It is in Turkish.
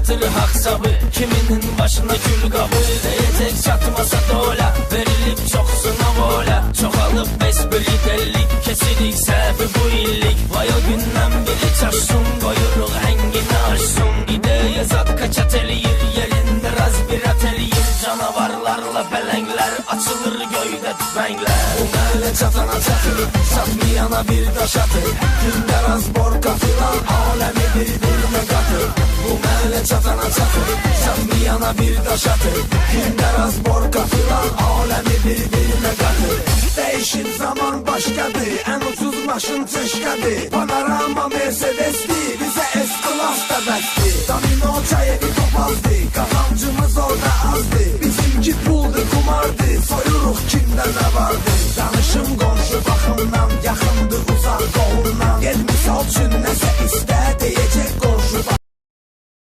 yatır hak sabı, kiminin başına gül kabı. Diyecek çatmasa dola, verilip çok sınav ola. Çoxalıb besbeli delik, kesirik səbi bu illik. Vay o gündən biri çaşsın, qoyuruq əngini aşsın. İdeya zat kaçat eləyir, yerində razbirat eləyir. Canavarlarla pələnglər, açılır göydə tüfənglər. Bu mələ çatana çatır, satmayana bir daş atır. Gündə razborka filan, aləmi bir-birinə qatır. Bu mələ çatana çatır, satmayana bir daş atır. Gündə razborka filan, aləmi bir-birinə qatır. Değişir zaman başkadır, en ucuz maşın çeşkadır. Panorama Mercedes'ti, bize S-Class da bəsdir.